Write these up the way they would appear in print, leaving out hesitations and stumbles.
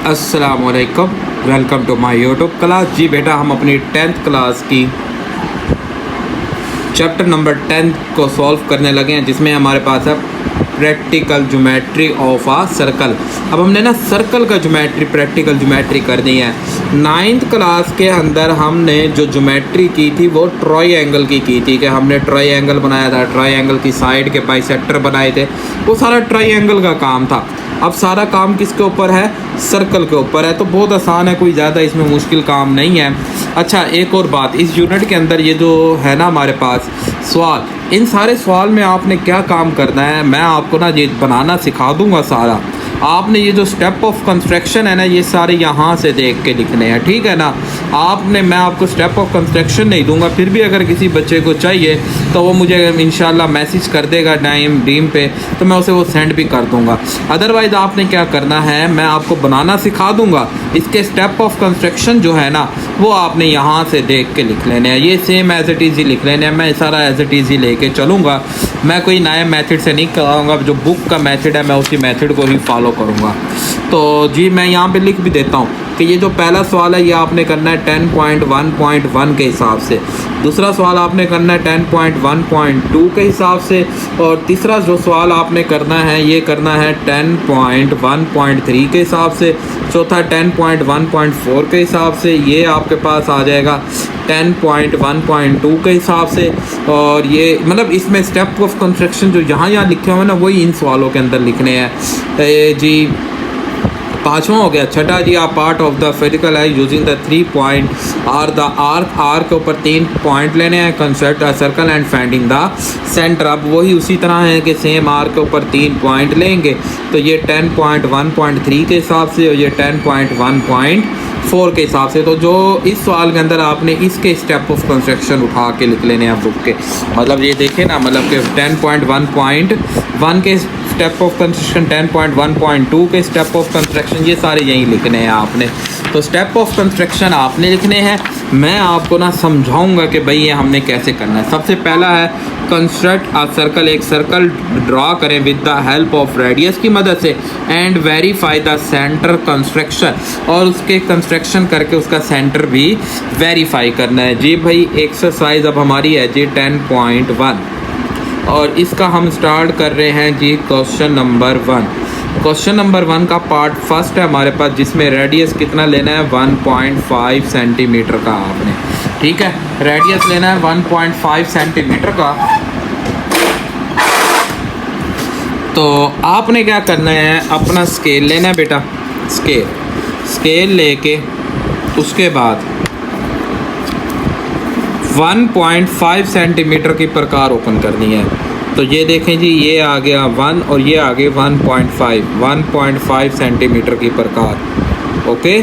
अस्सलामुअलैकुम, welcome to my YouTube class. जी बेटा, हम अपनी 10th क्लास की चैप्टर नंबर 10 को सॉल्व करने लगे हैं, जिसमें हमारे पास है practical geometry of a circle. अब हमने ना सर्कल का ज्योमेट्री, प्रैक्टिकल ज्योमेट्री करनी है। 9th क्लास के अंदर हमने जो ज्योमेट्री की थी वो ट्रायंगल की थी, कि हमने ट्रायंगल बनाया था, ट्रायंगल की साइड के बाइसेक्टर बनाए थे, वो सारा ट्रायंगल का काम था। अब सारा काम किसके ऊपर है? सर्कल के ऊपर है। तो बहुत आसान है, कोई ज़्यादा इसमें मुश्किल काम नहीं है। अच्छा, एक और बात, इस यूनिट के अंदर ये जो है ना हमारे पास सवाल, इन सारे सवाल में आपने क्या काम करना है, मैं आपको ना ये बनाना सिखा दूंगा सारा। आपने ये जो स्टेप ऑफ कंस्ट्रक्शन है ना, ये सारे यहाँ से देख के लिखने हैं, ठीक है ना। मैं आपको स्टेप ऑफ कंस्ट्रक्शन नहीं दूंगा, फिर भी अगर किसी बच्चे को चाहिए तो वो मुझे इंशाल्लाह मैसेज कर देगा डीम पे, तो मैं उसे वो सेंड भी कर दूंगा। अदरवाइज़ आपने क्या करना है, मैं आपको बनाना सिखा दूंगा, इसके स्टेप ऑफ कंस्ट्रक्शन जो है ना वो आपने यहाँ से देख के लिख लेने हैं। ये सेम एज इट इज़ ही लिख लेने हैं, मैं सारा एज इट इज़ ही लेके चलूँगा। मैं कोई नए मेथड से नहीं कराऊँगा, जो बुक का मेथड है मैं उसी मेथड को ही फॉलो करूँगा। तो जी मैं यहाँ पे लिख भी देता हूँ कि ये जो पहला सवाल है ये आपने करना है 10.1.1 के हिसाब से, दूसरा सवाल आपने करना है 10.1.2 के हिसाब से, और तीसरा जो सवाल आपने करना है ये करना है 10.1.3 के हिसाब से, चौथा 10.1.4 के हिसाब से, ये आपके पास आ जाएगा 10.1.2 के हिसाब से। और ये मतलब इसमें स्टेप ऑफ कंस्ट्रक्शन जो यहाँ लिखे हुए हैं ना वही इन सवालों के अंदर लिखने हैं। जी पाँचवा हो गया। छठा जी, आप पार्ट ऑफ द फिजिकल है using the 3 point R the R के ऊपर 3 पॉइंट लेने हैं, construct a circle and finding the centre. अब वही उसी तरह है कि सेम आर के ऊपर 3 पॉइंट लेंगे, तो ये 10.1.3 के हिसाब से और ये 10.1.4 के हिसाब से। तो जो इस सवाल के अंदर आपने इसके स्टेप ऑफ कंस्ट्रक्शन उठा के लिख लेने हैं बुक के, मतलब ये देखें ना, मतलब कि 10.1.1 के स्टेप ऑफ कंस्ट्रक्शन, 10.1.2 के स्टेप ऑफ कंस्ट्रक्शन, ये सारे यहीं लिखने हैं आपने। तो स्टेप ऑफ कंस्ट्रक्शन आपने लिखने हैं, मैं आपको ना समझाऊंगा कि भाई ये हमने कैसे करना है। सबसे पहला है कंस्ट्रक्ट अ सर्कल, एक सर्कल ड्रा करें with the help of radius की मदद से, and verify the centre construction, और उसके कंस्ट्रक्शन करके उसका सेंटर भी वेरीफाई करना है। जी भाई एक्सरसाइज अब हमारी है जी 10.1, और इसका हम स्टार्ट कर रहे हैं जी क्वेश्चन नंबर 1। क्वेश्चन नंबर 1 का पार्ट फर्स्ट है हमारे पास, जिसमें रेडियस कितना लेना है 1.5 सेंटीमीटर का आपने, ठीक है, रेडियस लेना है 1.5 सेंटीमीटर का। तो आपने क्या करना है, अपना स्केल लेना है बेटा, स्केल लेके उसके बाद 1.5 सेंटीमीटर की प्रकार ओपन करनी है। तो ये देखें जी, ये आ गया 1 और ये आ गया 1.5 सेंटीमीटर की प्रकार। ओके,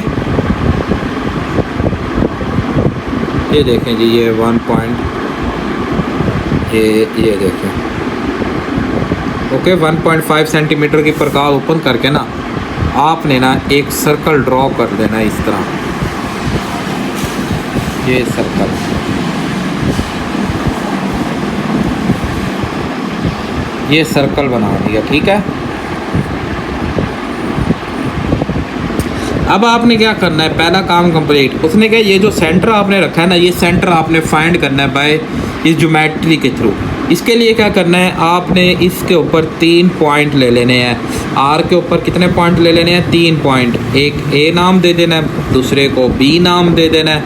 ये देखें जी, ये 1. ये देखें, ओके 1.5 सेंटीमीटर की प्रकार ओपन करके ना आपने ना एक सर्कल ड्रॉ कर देना इस तरह, ये सर्कल, ये सर्कल बना दिया, ठीक है। अब आपने क्या करना है, पहला काम कंप्लीट। उसने कहा ये जो सेंटर आपने रखा है ना, ये सेंटर आपने फाइंड करना है बाय इस ज्योमेट्री के थ्रू। इसके लिए क्या करना है, आपने इसके ऊपर 3 पॉइंट ले लेने हैं। आर के ऊपर कितने पॉइंट ले लेने हैं? 3 पॉइंट। एक ए नाम दे देना है, दूसरे को बी नाम दे देना है,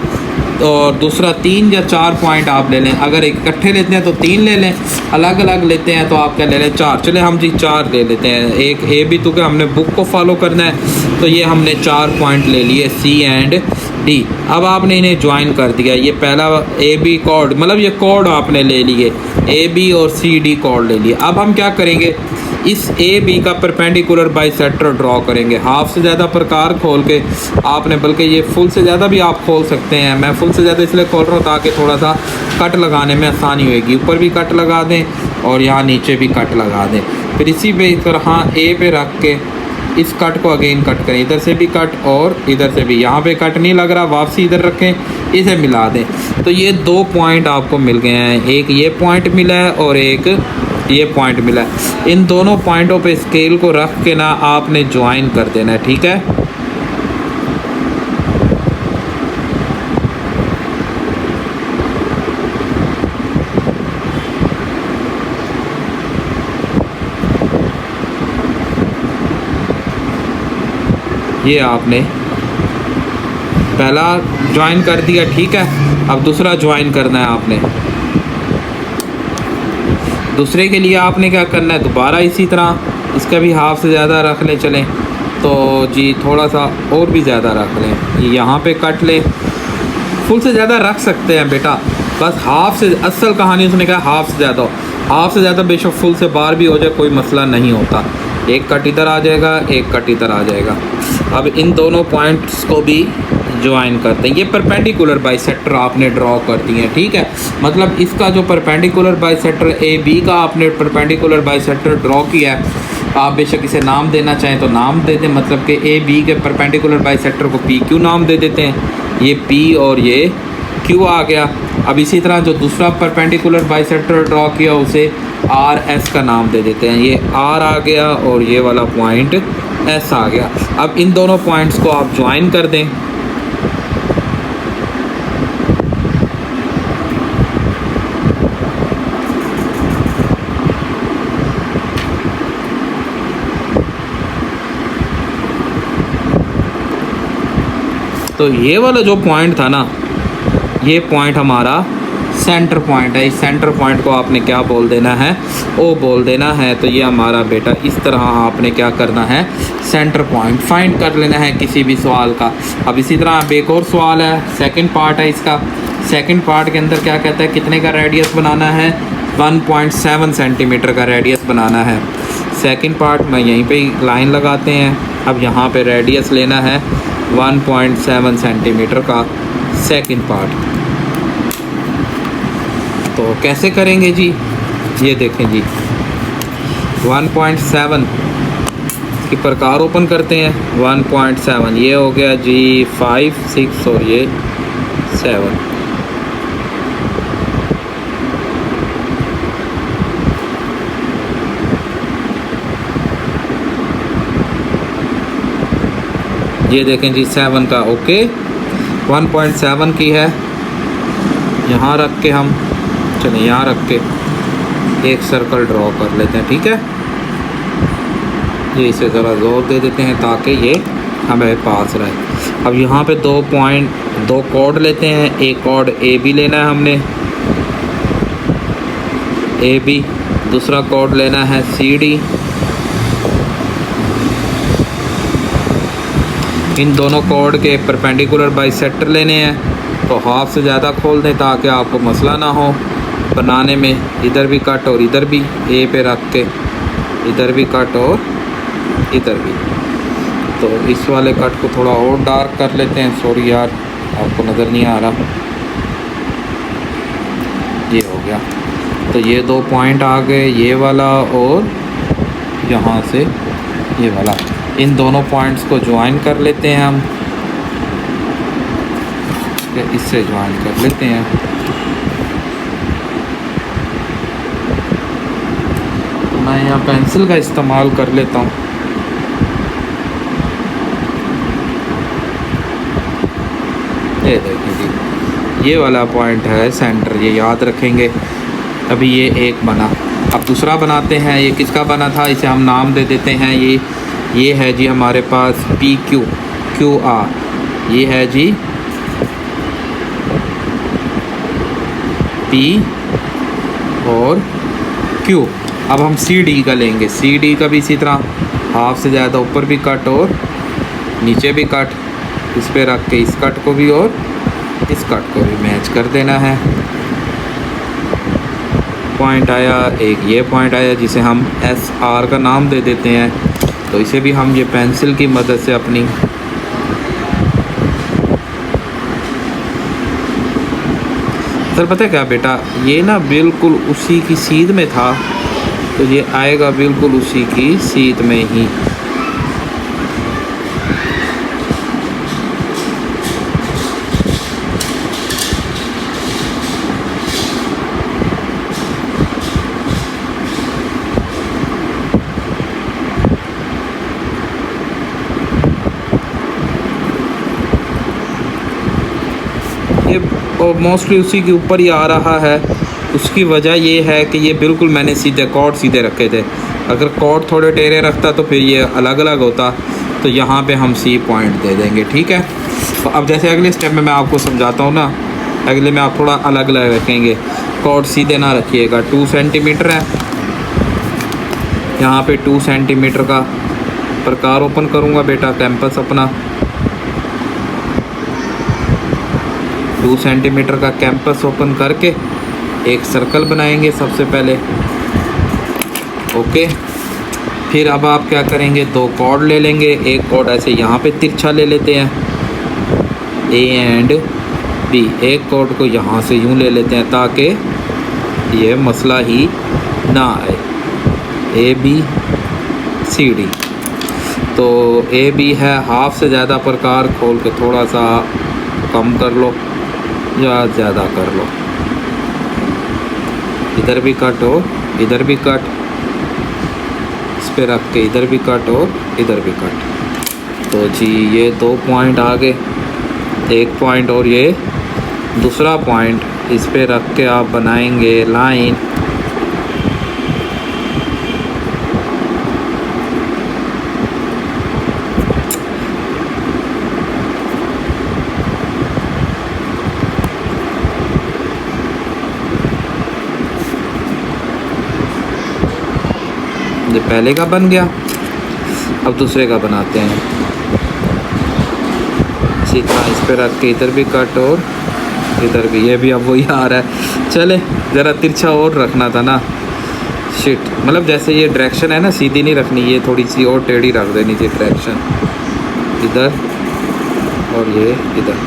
और दूसरा 3 या 4 पॉइंट आप ले लें। अगर इकट्ठे लेते हैं तो 3 ले लें, अलग अलग लेते हैं तो आप क्या ले लें, 4। चले हम जी 4 ले लेते हैं। एक ए बी, तो क्या हमने बुक को फॉलो करना है, तो ये हमने 4 पॉइंट ले लिए, सी एंड डी। अब आपने इन्हें ज्वाइन कर दिया, ये पहला ए बी कॉर्ड, मतलब ये कॉर्ड आपने ले लिए, ए बी और सी डी कॉर्ड ले लिए। अब हम क्या करेंगे, इस ए बी का परपेंडिकुलर बाइसेक्टर ड्रॉ करेंगे। हाफ से ज़्यादा प्रकार खोल के आपने, बल्कि ये फुल से ज़्यादा भी आप खोल सकते हैं, मैं फुल से ज़्यादा इसलिए खोल रहा हूँ ताकि थोड़ा सा कट लगाने में आसानी होगी। ऊपर भी कट लगा दें और यहाँ नीचे भी कट लगा दें। फिर इसी पे तरह ए पे रख के इस कट को अगेन कट करें, इधर से भी कट और इधर से भी। यहाँ पे कट नहीं लग रहा, वापसी इधर रखें, इसे मिला दें। तो ये 2 पॉइंट आपको मिल गए हैं, एक ये पॉइंट मिला है और एक ये पॉइंट मिला है। इन दोनों पॉइंटों पे स्केल को रख के ना आपने ज्वाइन कर देना है, ठीक है। ये आपने पहला ज्वाइन कर दिया, ठीक है। अब दूसरा ज्वाइन करना है आपने। दूसरे के लिए आपने क्या करना है, दोबारा इसी तरह इसका भी हाफ से ज़्यादा रख लें, चलें तो जी थोड़ा सा और भी ज़्यादा रख लें, यहाँ पे कट ले। फुल से ज़्यादा रख सकते हैं बेटा, बस हाफ से, असल कहानी उसने कहा हाफ से ज़्यादा हो, हाफ से ज़्यादा बेशक फुल से बाहर भी हो जाए कोई मसला नहीं होता। एक कट इधर आ जाएगा, एक कट इधर आ जाएगा। अब इन दोनों पॉइंट्स को भी ज्वाइन करते हैं। ये परपेंडिकुलर बाइसेक्टर आपने ड्रॉ कर दिए हैं, ठीक है। मतलब इसका जो परपेंडिकुलर बाइसेक्टर ए बी का आपने परपेंडिकुलर बाइसेक्टर ड्रॉ किया है, आप बेशक इसे नाम देना चाहें तो नाम दे दें, मतलब कि ए बी के परपेंडिकुलर बाइसेक्टर को पी क्यू नाम दे देते हैं। ये पी और ये क्यू आ गया। अब इसी तरह जो दूसरा परपेंडिकुलर बाइसेक्टर ड्रॉ किया उसे आर एस का नाम दे देते हैं। ये आर आ गया और ये वाला पॉइंट एस आ गया। अब इन दोनों पॉइंट्स को आप ज्वाइन कर दें। तो ये वाला जो पॉइंट था ना, ये पॉइंट हमारा सेंटर पॉइंट है। इस सेंटर पॉइंट को आपने क्या बोल देना है, ओ बोल देना है। तो ये हमारा बेटा इस तरह आपने क्या करना है, सेंटर पॉइंट फाइंड कर लेना है किसी भी सवाल का। अब इसी तरह अब एक और सवाल है, सेकंड पार्ट है इसका। सेकंड पार्ट के अंदर क्या कहता है, कितने का रेडियस बनाना है, 1.7 सेंटीमीटर का रेडियस बनाना है। सेकंड पार्ट में यहीं पे लाइन लगाते हैं। अब यहाँ पे रेडियस लेना है 1.7 सेंटीमीटर का सेकंड पार्ट। तो कैसे करेंगे जी, ये देखें जी 1.7 की प्रकार ओपन करते हैं। 1.7 ये हो गया जी 5, 6 और ये 7। ये देखें जी 7 का ओके, 1.7 की है। यहाँ रख के हम चलिए यहाँ रख के एक सर्कल ड्रॉ कर लेते हैं, ठीक है। ये इसे ज़रा जोर दे देते हैं ताकि ये हमें पास रहे। अब यहाँ पे दो कॉर्ड लेते हैं। एक कॉर्ड ए बी लेना है हमने, ए बी। दूसरा कॉर्ड लेना है सी डी। इन दोनों कॉर्ड के परपेंडिकुलर बाइसेक्टर लेने हैं। तो हाफ से ज़्यादा खोल दें ताकि आपको मसला ना हो बनाने में। इधर भी कट और इधर भी, ए पे रख के इधर भी कट और इधर भी। तो इस वाले कट को थोड़ा और डार्क कर लेते हैं। सॉरी यार, आपको नज़र नहीं आ रहा। ये हो गया। तो ये दो पॉइंट आ गए, ये वाला और यहाँ से ये वाला। इन दोनों पॉइंट्स को ज्वाइन कर लेते हैं हम, इससे ज्वाइन कर लेते हैं। मैं यहाँ पेंसिल का इस्तेमाल कर लेता हूँ। ये देखिए जी, ये वाला पॉइंट है सेंटर, ये याद रखेंगे। अभी ये एक बना, अब दूसरा बनाते हैं। ये किसका बना था, इसे हम नाम दे देते हैं। ये है जी हमारे पास पी क्यू, क्यू आर। ये है जी पी और क्यू। अब हम सी डी का लेंगे। सी डी का भी इसी तरह हाफ से ज़्यादा ऊपर भी कट और नीचे भी कट। इस पे रख के इस कट को भी और इस कट को भी मैच कर देना है। पॉइंट आया, एक ये पॉइंट आया जिसे हम एस आर का नाम दे देते हैं। तो इसे भी हम ये पेंसिल की मदद से अपनी सर पता है क्या बेटा, ये ना बिल्कुल उसी की सीध में था, तो ये आएगा बिल्कुल उसी की सीध में ही। ये मोस्टली उसी के ऊपर ही आ रहा है। उसकी वजह ये है कि ये बिल्कुल मैंने सीधे कॉर्ड सीधे रखे थे। अगर कॉर्ड थोड़े टेढ़े रखता तो फिर ये अलग अलग होता। तो यहाँ पे हम सी पॉइंट दे देंगे, ठीक है। तो अब जैसे अगले स्टेप में मैं आपको समझाता हूँ ना, अगले में आप थोड़ा अलग अलग रखेंगे, कॉर्ड सीधे ना रखिएगा। 2 सेंटीमीटर है, यहाँ पे 2 सेंटीमीटर का प्रकार ओपन करूँगा बेटा, कैंपस अपना 2 सेंटीमीटर का कैंपस ओपन करके एक सर्कल बनाएंगे सबसे पहले, ओके। फिर अब आप क्या करेंगे, 2 कॉर्ड ले लेंगे, एक कॉर्ड ऐसे यहाँ पे तिरछा ले लेते हैं, ए एंड बी, एक कॉर्ड को यहाँ से यूँ ले लेते हैं ताकि ये मसला ही ना आए, ए बी सी डी। तो ए बी है, हाफ से ज़्यादा प्रकार खोल के थोड़ा सा कम कर लो या ज़्यादा कर लो, इधर भी कट हो इधर भी कट, इस पे रख के इधर भी कट हो इधर भी कट। तो जी ये 2 पॉइंट आ गए, एक पॉइंट और ये दूसरा पॉइंट, इस पे रख के आप बनाएंगे लाइन, ये पहले का बन गया, अब दूसरे का बनाते हैं। इसी तरह इस पे रख के इधर भी कट और इधर भी, ये भी अब वही आ रहा है। चले ज़रा तिरछा और रखना था ना, शिट, मतलब जैसे ये डायरेक्शन है ना सीधी नहीं रखनी, ये थोड़ी सी और टेढ़ी रख देनी थी डायरेक्शन, इधर और ये इधर।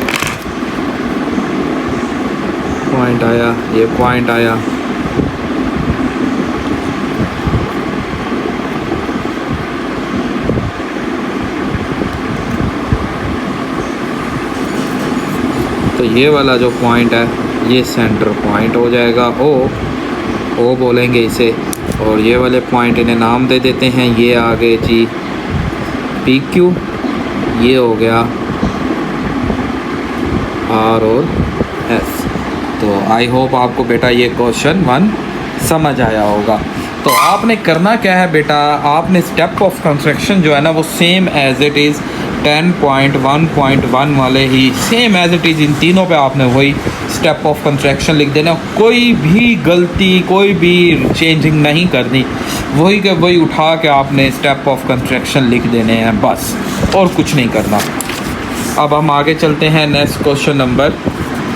पॉइंट आया, ये पॉइंट आया, तो ये वाला जो पॉइंट है ये सेंटर पॉइंट हो जाएगा, ओ बोलेंगे इसे। और ये वाले पॉइंट इन्हें नाम दे देते हैं, ये आ गए जी पी क्यू, ये हो गया आर और एस। तो आई होप आपको बेटा ये क्वेश्चन 1 समझ आया होगा। तो आपने करना क्या है बेटा, आपने स्टेप ऑफ कंस्ट्रक्शन जो है ना वो सेम एज इट इज़ 10.1.1 वाले ही same as it is in तीनों पे आपने वही स्टेप ऑफ कंस्ट्रक्शन लिख देना, कोई भी गलती कोई भी चेंजिंग नहीं करनी, वही के वही उठा के आपने स्टेप ऑफ कंस्ट्रक्शन लिख देने हैं बस, और कुछ नहीं करना। अब हम आगे चलते हैं नेक्स्ट क्वेश्चन नंबर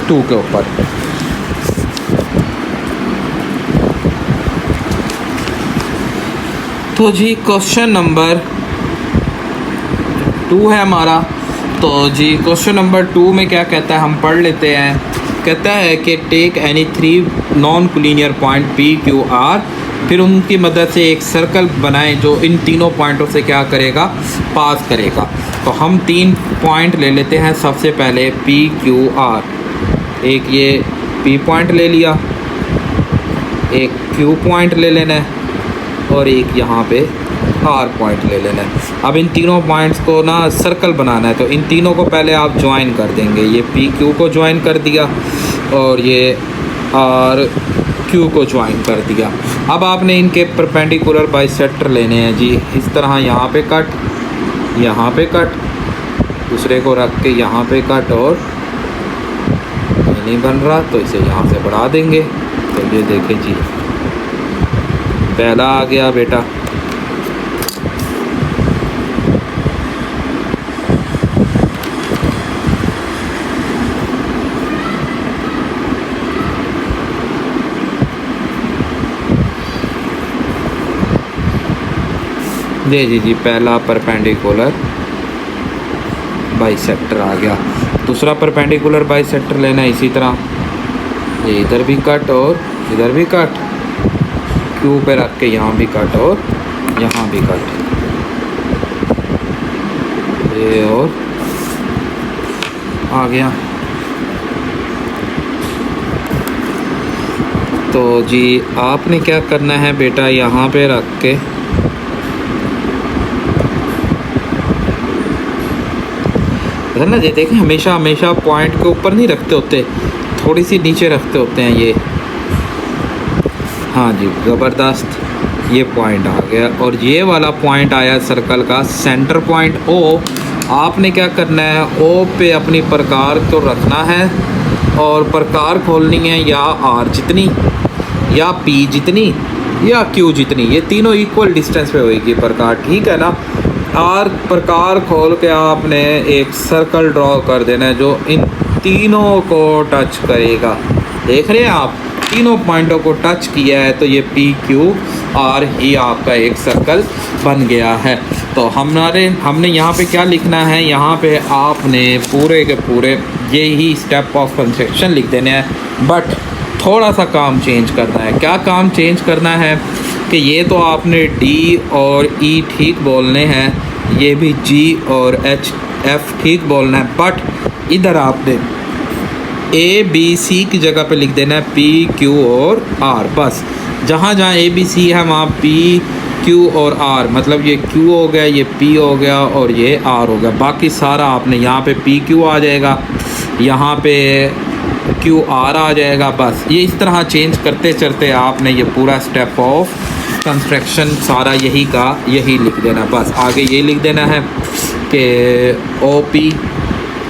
2 के ऊपर। तो जी क्वेश्चन नंबर 2 है हमारा। तो जी क्वेश्चन नंबर 2 में क्या कहता है हम पढ़ लेते हैं। कहता है कि take any 3 non collinear point P Q R, फिर उनकी मदद से एक सर्कल बनाएं जो इन तीनों पॉइंटों से क्या करेगा, पास करेगा। तो हम 3 पॉइंट ले लेते हैं, सबसे पहले पी क्यू आर, एक ये पी पॉइंट ले लिया, एक क्यू पॉइंट ले लेना है और एक यहाँ पे आर पॉइंट ले लेना है। अब इन तीनों पॉइंट्स को ना सर्कल बनाना है, तो इन तीनों को पहले आप ज्वाइन कर देंगे। ये पी क्यू को ज्वाइन कर दिया और ये आर क्यू को ज्वाइन कर दिया। अब आपने इनके परपेंडिकुलर बाइसेक्टर लेने हैं जी, इस तरह यहाँ पे कट, यहाँ पे कट, दूसरे को रख के यहाँ पे कट, और ये नहीं बन रहा तो इसे यहाँ से बढ़ा देंगे। तो ये देखें जी पहला आ गया बेटा, जी पहला परपेंडिकुलर बाइसेक्टर आ गया। दूसरा परपेंडिकुलर बाइसेक्टर लेना है इसी तरह, ये इधर भी कट और इधर भी कट, क्यू पे रख के यहाँ भी कट और यहाँ भी कट, ये और आ गया। तो जी आपने क्या करना है बेटा, यहाँ पे रख के है ना, ये देखें हमेशा पॉइंट के ऊपर नहीं रखते होते, थोड़ी सी नीचे रखते होते हैं ये। हाँ जी ज़बरदस्त, ये पॉइंट आ गया और ये वाला पॉइंट आया सर्कल का सेंटर पॉइंट ओ। आपने क्या करना है, ओ पे अपनी प्रकार को रखना है और प्रकार खोलनी है या आर जितनी या पी जितनी या क्यू जितनी, ये तीनों इक्वल डिस्टेंस पे होएगी प्रकार, ठीक है ना। आर प्रकार खोल के आपने एक सर्कल ड्रॉ कर देना है जो इन तीनों को टच करेगा। देख रहे हैं आप, तीनों पॉइंटों को टच किया है तो ये पी क्यू आर ही आपका एक सर्कल बन गया है। तो हमने यहाँ पे क्या लिखना है, यहाँ पे आपने पूरे के पूरे यही स्टेप ऑफ कंस्ट्रक्शन लिख देने हैं, बट थोड़ा सा काम चेंज करना है। क्या काम चेंज करना है कि ये तो आपने डी और ई ठीक बोलने हैं, ये भी जी और एच एफ ठीक बोलना है, बट इधर आपने ए बी सी की जगह पे लिख देना है पी क्यू और आर। बस जहाँ जहाँ ए बी सी है वहाँ पी क्यू और आर, मतलब ये क्यू हो गया, ये पी हो गया और ये आर हो गया। बाकी सारा आपने यहाँ पे पी क्यू आ जाएगा, यहाँ पे क्यू आर आ जाएगा। बस ये इस तरह चेंज करते चलते आपने ये पूरा स्टेप ऑफ कंस्ट्रक्शन सारा यही का यही लिख देना। बस आगे ये लिख देना है कि O P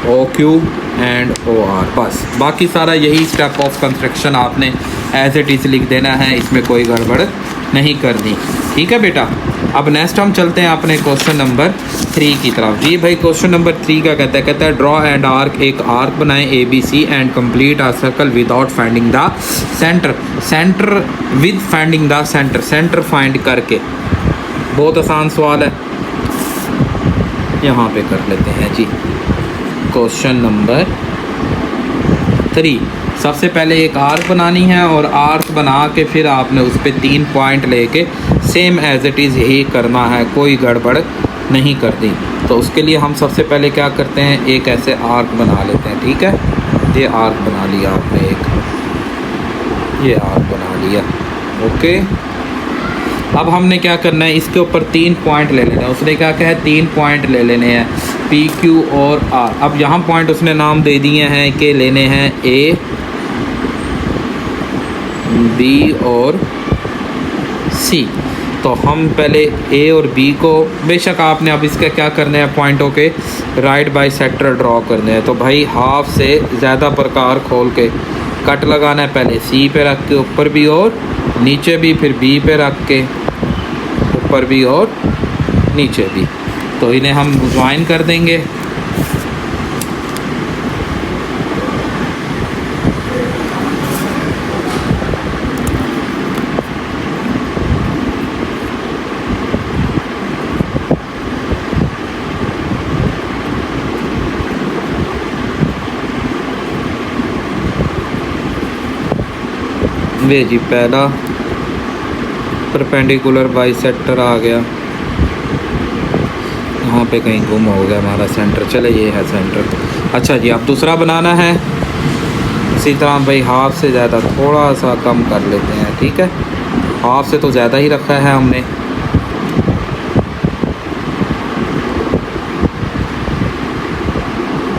O Q and O R, बस बाकी सारा यही स्टेप ऑफ कंस्ट्रक्शन आपने एज इट इज़ लिख देना है, इसमें कोई गड़बड़ नहीं करनी, ठीक है बेटा। अब नेक्स्ट हम चलते हैं अपने क्वेश्चन नंबर 3 की तरफ। जी भाई क्वेश्चन नंबर 3 का कहता है ड्रॉ एंड आर्क, एक आर्क बनाएं A B C and complete a circle without finding the centre, centre with finding the centre, centre find करके। बहुत आसान सवाल है, यहाँ पे कर लेते हैं जी। क्वेश्चन नंबर 3, सबसे पहले एक आर्क बनानी है और आर्क बना के फिर आपने उस पर 3 पॉइंट लेके सेम एज इट इज़ यही करना है, कोई गड़बड़ नहीं करनी। तो उसके लिए हम सबसे पहले क्या करते हैं, एक ऐसे आर्क बना लेते हैं, ठीक है। ये आर्क बना लिया आपने, एक ये आर्क बना लिया, ओके। अब हमने क्या करना है, इसके ऊपर 3 पॉइंट ले लेना है। उसने क्या कहा है, 3 पॉइंट ले लेने हैं पी क्यू और आर। अब यहाँ पॉइंट उसने नाम दे दिए हैं कि लेने हैं ए बी और सी। तो हम पहले ए और बी को, बेशक आपने अब इसका क्या करना है, पॉइंटों के राइट बाई सेक्टर ड्रॉ करने हैं। तो भाई हाफ से ज़्यादा प्रकार खोल के कट लगाना है, पहले सी पे रख के ऊपर भी और नीचे भी, फिर बी पे रख के ऊपर भी और नीचे भी। तो इन्हें हम ज्वाइन कर देंगे। वे जी पहला परपेंडिकुलर बाइसेक्टर आ गया, यहाँ पे कहीं गुम हो गया हमारा सेंटर, चले ये है सेंटर। अच्छा जी, अब दूसरा बनाना है इसी तरह भाई, हाफ से ज़्यादा थोड़ा सा कम कर लेते हैं, ठीक है। हाफ से तो ज़्यादा ही रखा है हमने।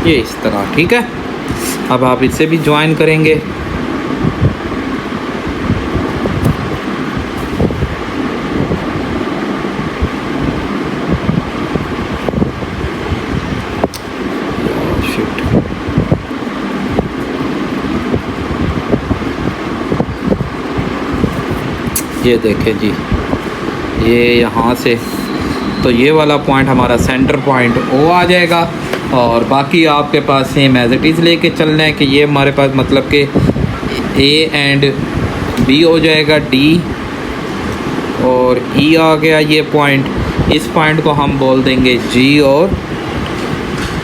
ये इस तरह, ठीक है। अब आप इससे भी ज्वाइन करेंगे। ये देखें जी, ये यहाँ से तो ये वाला पॉइंट हमारा सेंटर पॉइंट ओ आ जाएगा और बाकी आपके पास सेम एज इट इज़ लेके चलना है कि ये हमारे पास मतलब कि ए एंड बी हो जाएगा, डी और ई आ गया ये पॉइंट। इस पॉइंट को हम बोल देंगे जी और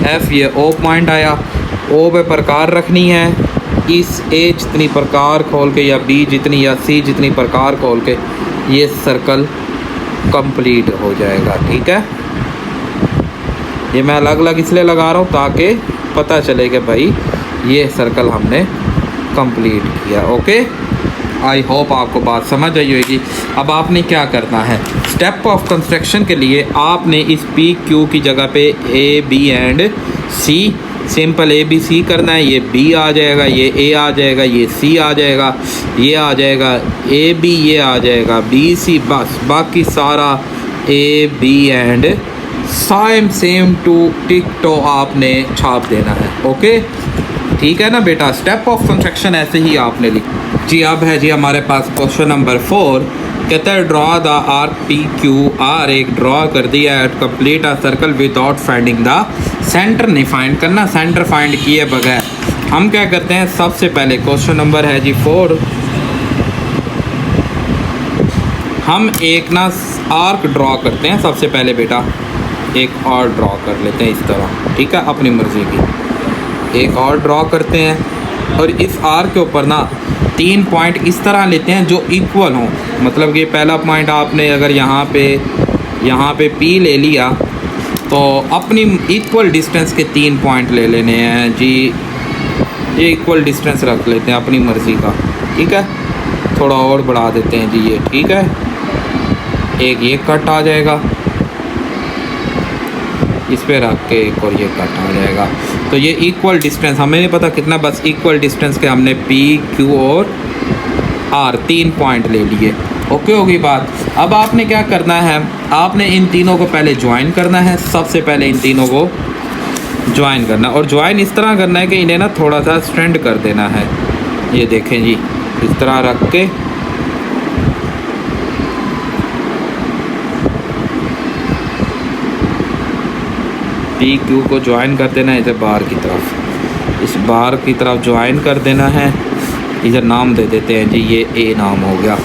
एफ। ये ओ पॉइंट आया, ओ पे प्रकार रखनी है, इस ए जितनी प्रकार खोल के या बी जितनी या सी जितनी प्रकार खोल के ये सर्कल कंप्लीट हो जाएगा, ठीक है। ये मैं अलग अलग इसलिए लगा रहा हूँ ताकि पता चले कि भाई ये सर्कल हमने कंप्लीट किया, ओके। आई होप आपको बात समझ आई होगी। अब आपने क्या करना है, स्टेप ऑफ कंस्ट्रक्शन के लिए आपने इस पी क्यू की जगह पे A B and C, simple A B C करना है। ये बी आ जाएगा, ये ए आ जाएगा, ये सी आ जाएगा। ये आ जाएगा ए बी, ये आ जाएगा बी सी, बस बाकी सारा A B and same to tick to आपने छाप देना है। ओके, ठीक है ना बेटा। स्टेप ऑफ कंस्ट्रक्शन ऐसे ही आपने लिख जी। अब है जी हमारे पास क्वेश्चन नंबर 4, कहता है draw the arc P Q R, एक ड्रॉ कर दिया at complete a circle without finding the centre. नहीं फाइंड करना, सेंटर फाइंड किए बगैर हम क्या करते हैं, सबसे पहले क्वेश्चन नंबर है जी 4, हम एक ना आर्क ड्रॉ करते हैं। सबसे पहले बेटा एक और ड्रॉ कर लेते हैं इस तरह, ठीक है, अपनी मर्ज़ी की एक और ड्रॉ करते हैं। और इस आर्क के ऊपर ना 3 पॉइंट इस तरह लेते हैं जो इक्वल हों। मतलब कि पहला पॉइंट आपने अगर यहाँ पे P ले लिया तो अपनी इक्वल डिस्टेंस के 3 पॉइंट ले लेने हैं जी। ये इक्वल डिस्टेंस रख लेते हैं अपनी मर्ज़ी का, ठीक है। थोड़ा और बढ़ा देते हैं जी ये, ठीक है। एक ये कट आ जाएगा, इस पे रख के एक और ये कट आ जाएगा। तो ये इक्वल डिस्टेंस हमें नहीं पता कितना, बस इक्वल डिस्टेंस के हमने P Q और R 3 पॉइंट ले लिए। ओके होगी बात। अब आपने क्या करना है, आपने इन तीनों को पहले ज्वाइन करना है। सबसे पहले इन तीनों को ज्वाइन करना, और ज्वाइन इस तरह करना है कि इन्हें ना थोड़ा सा स्ट्रेंड कर देना है। ये देखें जी, इस तरह रख के पी क्यू को ज्वाइन कर देना है इधर बार की तरफ, इस बार की तरफ ज्वाइन कर देना है। इधर नाम दे देते हैं जी, ये ए नाम हो गया।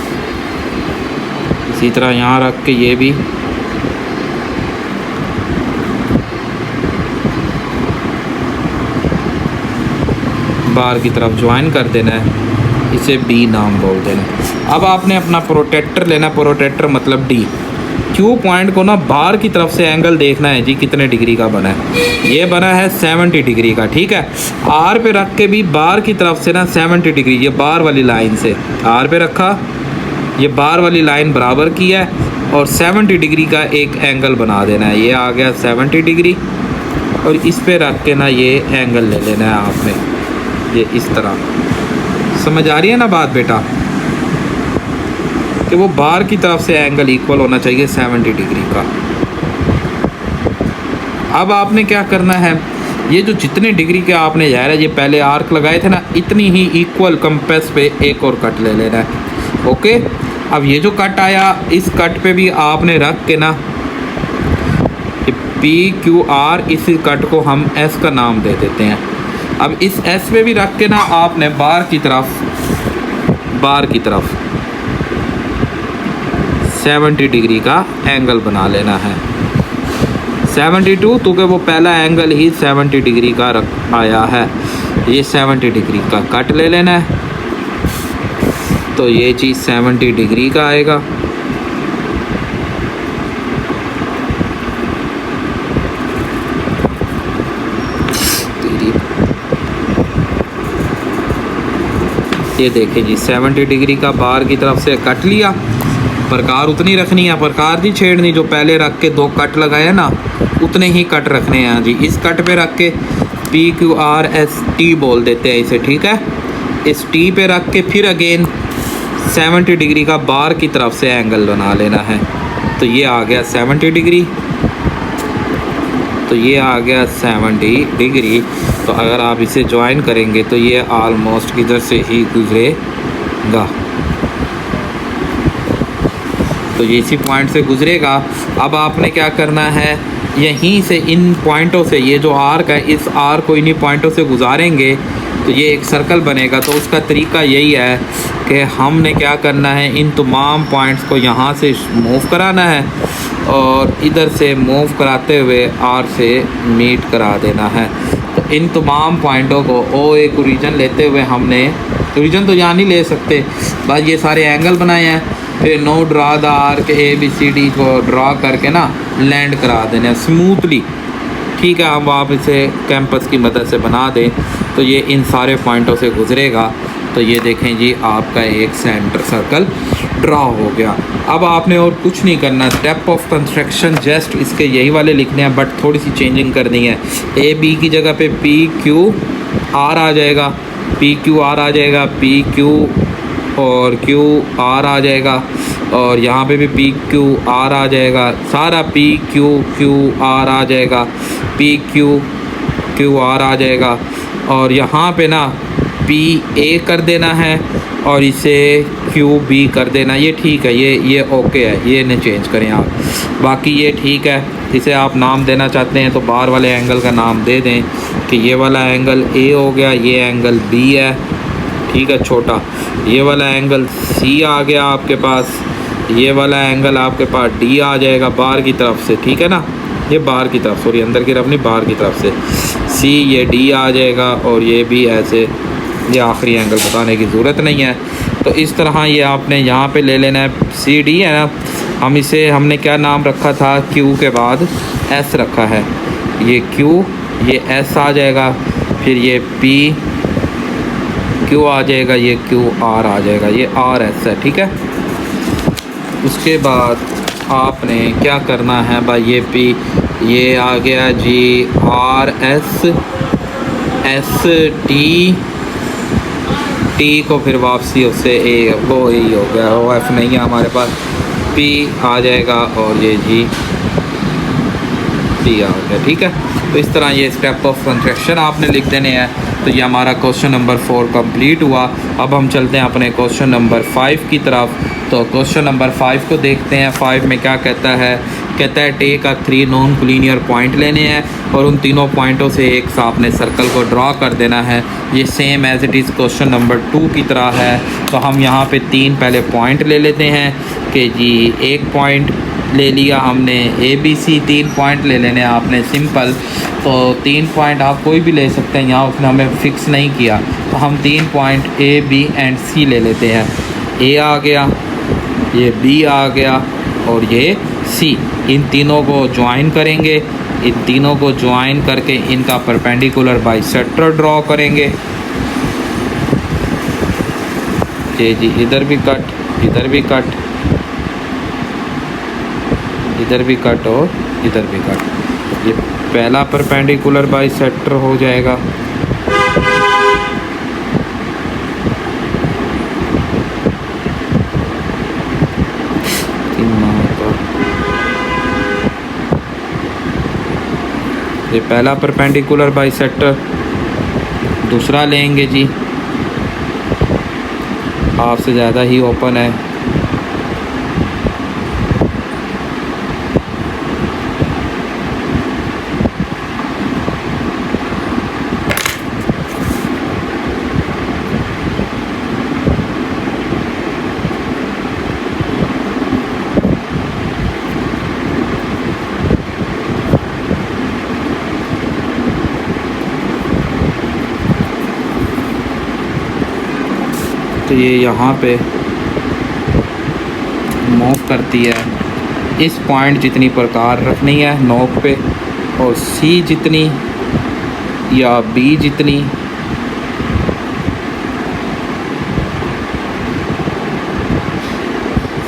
इसी तरह यहाँ रख के ये भी बार की तरफ ज्वाइन कर देना है, इसे बी नाम बोल देना है। अब आपने अपना प्रोटेक्टर लेना, प्रोटेक्टर मतलब डी। क्यू पॉइंट को ना बार की तरफ से एंगल देखना है जी कितने डिग्री का बना है। ये बना है 70 डिग्री का, ठीक है। आर पे रख के भी बार की तरफ से ना 70 डिग्री, ये बार वाली लाइन से आर पे रखा, ये बार वाली लाइन बराबर की है और 70 डिग्री का एक एंगल बना देना है। ये आ गया 70 डिग्री, और इस पे रख के ना ये एंगल ले लेना है आपने, ये इस तरह। समझ आ रही है ना बात बेटा, कि वो बार की तरफ से एंगल इक्वल होना चाहिए 70 डिग्री का। अब आपने क्या करना है, ये जो जितने डिग्री के आपने ज़ाहिर है ये पहले आर्क लगाए थे ना, इतनी ही इक्वल कंपास पे एक और कट ले लेना है। ओके, अब ये जो कट आया, इस कट पे भी आपने रख के ना पी क्यू आर, इस कट को हम एस का नाम दे देते हैं। अब इस एस पे भी रख के ना आपने बार की तरफ 70 डिग्री का एंगल बना लेना है। 72, तो कि वो पहला एंगल ही 70 डिग्री का आया है, ये 70 डिग्री का कट ले लेना है। तो ये चीज़ 70 डिग्री का आएगा। ये देखिए जी 70 डिग्री का बार की तरफ से कट लिया। प्रकार उतनी रखनी है, प्रकार नहीं छेड़नी। जो पहले रख के 2 कट लगाए ना, उतने ही कट रखने हैं जी। इस कट पे रख के P Q R S T बोल देते हैं इसे, ठीक है। इस टी पे रख के फिर अगेन 70 डिग्री का बार की तरफ से एंगल बना लेना है। तो ये आ गया 70 डिग्री, तो ये आ गया 70 डिग्री। तो अगर आप इसे ज्वाइन करेंगे तो ये ऑलमोस्ट इधर से ही गुजरेगा, तो ये इसी पॉइंट से गुजरेगा। अब आपने क्या करना है, यहीं से इन पॉइंटों से, ये जो आर्क है, इस आर्क को इन्हीं पॉइंटों से गुजारेंगे तो ये एक सर्कल बनेगा। तो उसका तरीका यही है कि हमने क्या करना है, इन तमाम पॉइंट्स को यहाँ से मूव कराना है और इधर से मूव कराते हुए आर से मीट करा देना है। तो इन तमाम पॉइंटों को ओ एक ओरिजिन लेते हुए हमने, ओरिजिन तो यहाँ नहीं ले सकते, बस ये सारे एंगल बनाए हैं। फिर no draw the arc A B C D को ड्रा करके ना लैंड करा देना स्मूथली, ठीक है। हम आप इसे कैंपस की मदद से बना दें तो ये इन सारे पॉइंटों से गुजरेगा। तो ये देखें जी, आपका एक सेंटर सर्कल ड्रा हो गया। अब आपने और कुछ नहीं करना, स्टेप ऑफ कंस्ट्रक्शन जस्ट इसके यही वाले लिखने हैं, बट थोड़ी सी चेंजिंग करनी है। ए बी की जगह पे पी क्यू आर आ जाएगा, पी क्यू आर आ जाएगा, पी क्यू और क्यू आर आ जाएगा, और यहाँ पे भी पी क्यू आर आ जाएगा, सारा पी क्यू क्यू आर आ जाएगा, पी क्यू क्यू आर आ जाएगा। और यहाँ पे ना पी ए कर देना है और इसे क्यू बी कर देना। ये ठीक है, ये ओके है, ये नहीं चेंज करें आप, बाकी ये ठीक है। इसे आप नाम देना चाहते हैं तो बाहर वाले एंगल का नाम दे दें कि ये वाला एंगल ए हो गया, ये एंगल बी है, ठीक है छोटा। ये वाला एंगल सी आ गया आपके पास, ये वाला एंगल आपके पास डी आ जाएगा बाहर की तरफ से, ठीक है ना। ये बाहर की तरफ, सॉरी अंदर की तरफ नहीं, बाहर की तरफ से सी, ये डी आ जाएगा, और ये भी ऐसे, ये आखिरी एंगल बताने की ज़रूरत नहीं है। तो इस तरह ये आपने यहाँ पे ले लेना है। सी डी है ना, हम इसे, हमने क्या नाम रखा था, क्यू के बाद एस रखा है, ये क्यू, ये एस आ जाएगा, फिर ये पी क्यू आ जाएगा, ये क्यू आर आ जाएगा, ये आर एस है, ठीक है। उसके बाद आपने क्या करना है भाई, ये पी, ये आ गया G R S, S T, T को फिर वापसी उससे ए, वो ही हो गया, ओ एफ नहीं है हमारे पास, पी आ जाएगा, और ये जी टी आ गया, ठीक है। तो इस तरह ये स्टेप ऑफ कंस्ट्रक्शन आपने लिख देने हैं। तो ये हमारा क्वेश्चन नंबर 4 कंप्लीट हुआ। अब हम चलते हैं अपने क्वेश्चन नंबर 5 की तरफ। तो क्वेश्चन नंबर 5 को देखते हैं। 5 में क्या कहता है, कहता है टेक का 3 नॉन कोलिनियर पॉइंट लेने हैं और उन तीनों पॉइंटों से एक सा आपने सर्कल को ड्रॉ कर देना है। ये same as it is question number 2 की तरह है। तो हम यहाँ पे 3 पहले पॉइंट ले लेते हैं कि जी एक पॉइंट ले लिया हमने, ए बी सी 3 पॉइंट ले लेने हैं आपने, सिंपल। तो 3 पॉइंट आप कोई भी ले सकते हैं, यहाँ उसने हमें फ़िक्स नहीं किया। तो हम 3 पॉइंट ए बी एंड सी ले लेते हैं। ए आ गया, ये बी आ गया, और ये सी। इन तीनों को ज्वाइन करेंगे, इन तीनों को ज्वाइन करके इनका परपेंडिकुलर बाइसेक्टर ड्रॉ करेंगे। जी इधर भी कट, इधर भी कट, इधर भी कट, और इधर भी कट। ये पहला परपेंडिकुलर बाइसेक्टर हो जाएगा। ये पहला परपेंडिकुलर बाइसेक्टर। दूसरा लेंगे जी, हाफ से ज़्यादा ही ओपन है। तो ये यहाँ पे मूव करती है। इस पॉइंट जितनी प्रकार रखनी है नोक पे, और सी जितनी या बी जितनी,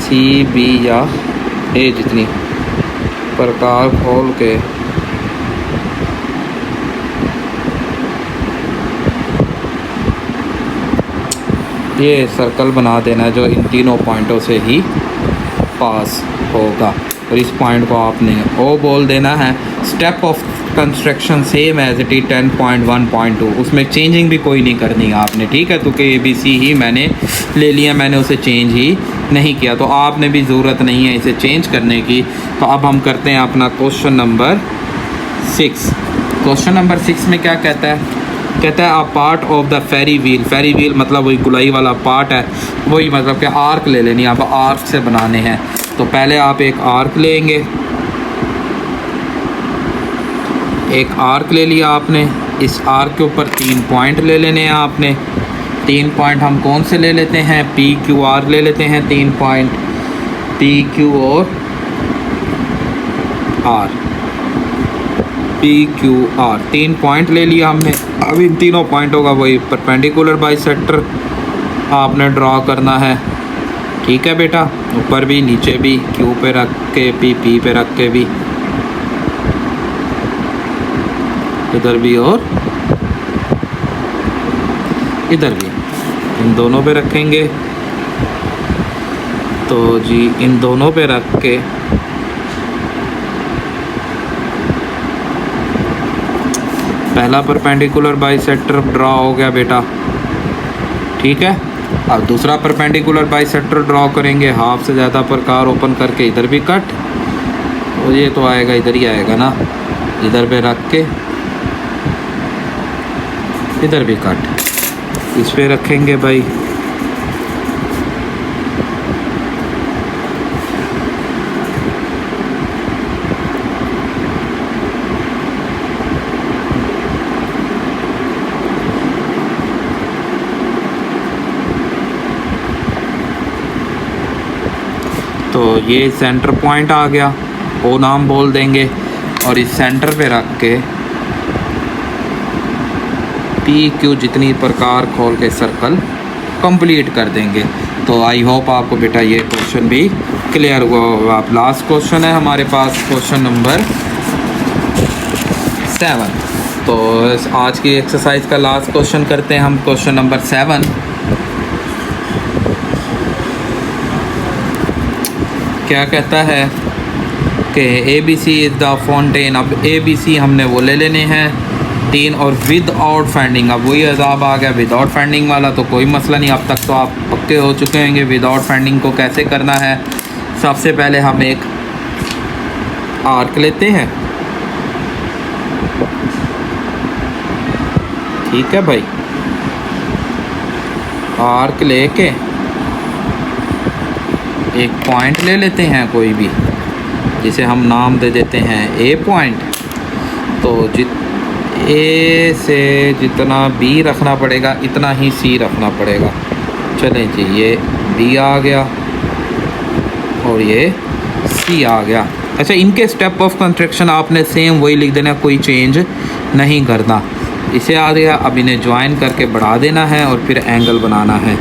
सी बी या ए जितनी प्रकार खोल के ये सर्कल बना देना है जो इन तीनों पॉइंटों से ही पास होगा। और इस पॉइंट को आपने ओ बोल देना है। Step of construction same as it is 10.1.2, उसमें चेंजिंग भी कोई नहीं करनी है आपने, ठीक है। तो कि ABC ही मैंने ले लिया, मैंने उसे चेंज ही नहीं किया, तो आपने भी ज़रूरत नहीं है इसे चेंज करने की। तो अब हम करते हैं अपना क्वेश्चन नंबर 6। क्वेश्चन नंबर 6 में क्या कहता है, कहता है a part of the Ferris wheel. Ferris wheel मतलब वही गुलाई वाला पार्ट है, वही मतलब कि आर्क ले लेनी है, आप आर्क से बनाने हैं। तो पहले आप एक आर्क लेंगे, एक आर्क ले लिया आपने। इस आर्क के ऊपर 3 पॉइंट ले लेने हैं आपने। 3 पॉइंट हम कौन से ले लेते हैं, PQR ले लेते हैं 3 पॉइंट, PQ और R, PQR 3 पॉइंट ले लिया हमने। अब इन तीनों पॉइंटों का वही परपेंडिकुलर बाइसेक्टर आपने ड्रॉ करना है, ठीक है बेटा। ऊपर भी नीचे भी, Q पे रख के P पे रख के भी, इधर भी और इधर भी, इन दोनों पे रखेंगे। तो जी इन दोनों पे रख के पहला परपेंडिकुलर बाइसेक्टर ड्रॉ हो गया बेटा, ठीक है। अब दूसरा परपेंडिकुलर बाइसेक्टर ड्रॉ करेंगे, हाफ से ज़्यादा प्रकार ओपन करके इधर भी कट, और ये तो आएगा इधर ही आएगा ना, इधर पे रख के इधर भी कट, इस पे रखेंगे भाई। तो ये सेंटर पॉइंट आ गया, ओ नाम बोल देंगे, और इस सेंटर पे रख के पी क्यू जितनी प्रकार खोल के सर्कल कंप्लीट कर देंगे। तो आई होप आपको बेटा ये क्वेश्चन भी क्लियर हुआ होगा। अब लास्ट क्वेश्चन है हमारे पास, क्वेश्चन नंबर 7। तो आज की एक्सरसाइज का लास्ट क्वेश्चन करते हैं हम, क्वेश्चन नंबर 7। क्या कहता है कि ABC इज़ द फाउंटेन। अब ABC हमने वो ले लेने हैं 3, और विद आउट फैंडिंग। अब वही अजाब आ गया विदाउट फैंडिंग वाला, तो कोई मसला नहीं, अब तक तो आप पक्के हो चुके होंगे विदाउट फैंडिंग को कैसे करना है। सबसे पहले हम एक आर्क लेते हैं, ठीक है भाई। आर्क लेके एक पॉइंट ले लेते हैं कोई भी, जिसे हम नाम दे देते हैं A पॉइंट। तो A से जितना B रखना पड़ेगा इतना ही C रखना पड़ेगा। चलें जी, ये B आ गया और ये C आ गया। अच्छा, इनके स्टेप ऑफ कंस्ट्रक्शन आपने सेम वही लिख देना, कोई चेंज नहीं करना। इसे आ गया, अब इन्हें ज्वाइन करके बढ़ा देना है और फिर एंगल बनाना है।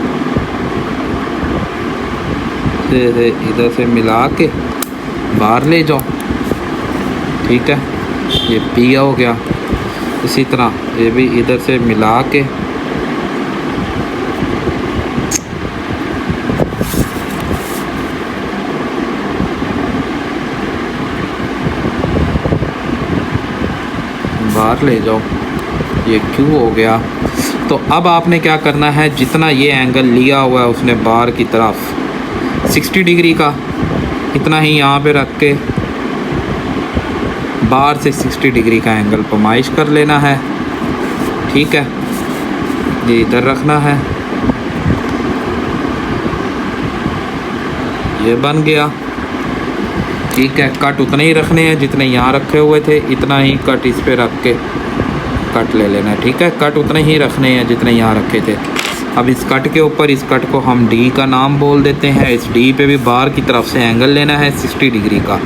इधर से मिला के बाहर ले जाओ, ठीक है। ये P हो गया, इसी तरह ये भी इधर से मिला के बाहर ले जाओ, ये Q हो गया। तो अब आपने क्या करना है, जितना ये एंगल लिया हुआ है उसने बाहर की तरफ 60 डिग्री का, इतना ही यहाँ पे रख के बाहर से 60 डिग्री का एंगल पैमाइश कर लेना है, ठीक है। ये इधर रखना है, ये बन गया, ठीक है। कट उतने ही रखने हैं जितने यहाँ रखे हुए थे, इतना ही कट इस पे रख के कट ले लेना, ठीक है। कट उतने ही रखने हैं जितने यहाँ रखे थे। अब इस कट के ऊपर इस कट को हम D का नाम बोल देते हैं। इस D पे भी बाहर की तरफ से एंगल लेना है 60 डिग्री का।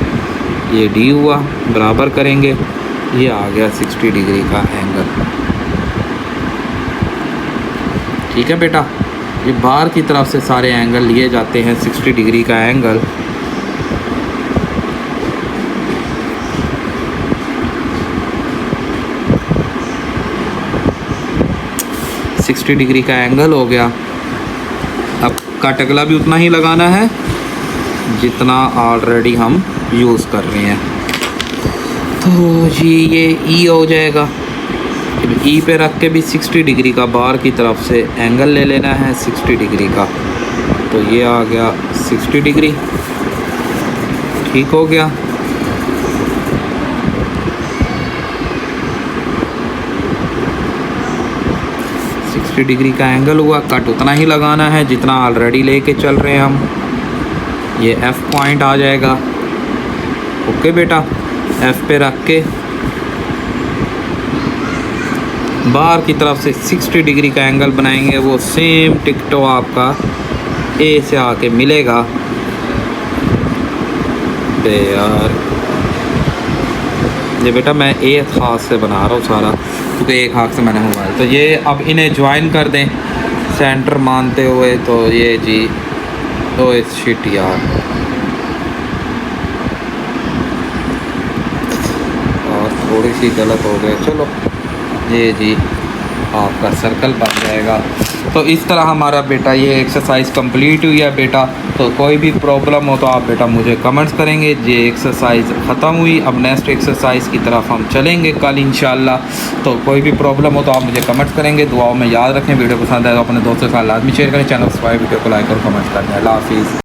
ये D हुआ, बराबर करेंगे, ये आ गया 60 डिग्री का एंगल, ठीक है बेटा। ये बाहर की तरफ से सारे एंगल लिए जाते हैं 60 डिग्री का एंगल। डिग्री का एंगल हो गया। अब कट अगला भी उतना ही लगाना है जितना ऑलरेडी हम यूज़ कर रहे हैं। तो जी ये E हो जाएगा। E पे रख के भी 60 डिग्री का बाहर की तरफ से एंगल ले लेना है 60 डिग्री का। तो ये आ गया 60 डिग्री, ठीक हो गया। डिग्री का एंगल हुआ। कट उतना ही लगाना है जितना ऑलरेडी लेके चल रहे हैं हम। ये F पॉइंट आ जाएगा, ओके बेटा। F पे रख के बाहर की तरफ से 60 डिग्री का एंगल बनाएंगे। वो सेम टिकटो आपका A से आके मिलेगा। यार ये बेटा मैं एक हाथ से बना रहा हूँ सारा, क्योंकि एक हाथ से मैंने मोबाइल। तो ये अब इन्हें ज्वाइन कर दें सेंटर मानते हुए। तो ये जी तो इस शिट यार, और थोड़ी सी गलत हो गई। चलो ये जी आपका सर्कल बन जाएगा। तो इस तरह हमारा बेटा ये एक्सरसाइज कंप्लीट हुई है बेटा। तो कोई भी प्रॉब्लम हो तो आप बेटा मुझे कमेंट्स करेंगे। ये एक्सरसाइज ख़त्म हुई, अब नेक्स्ट एक्सरसाइज की तरफ हम चलेंगे कल इंशाल्लाह। तो कोई भी प्रॉब्लम हो तो आप मुझे कमेंट्स करेंगे। दुआओं में याद रखें, वीडियो पसंद आए तो अपने दोस्तों के साथ लाजमी शेयर करें, चैनल सब्सक्राइब, वीडियो को लाइक और कमेंट करें। अल्लाह हाफिज़।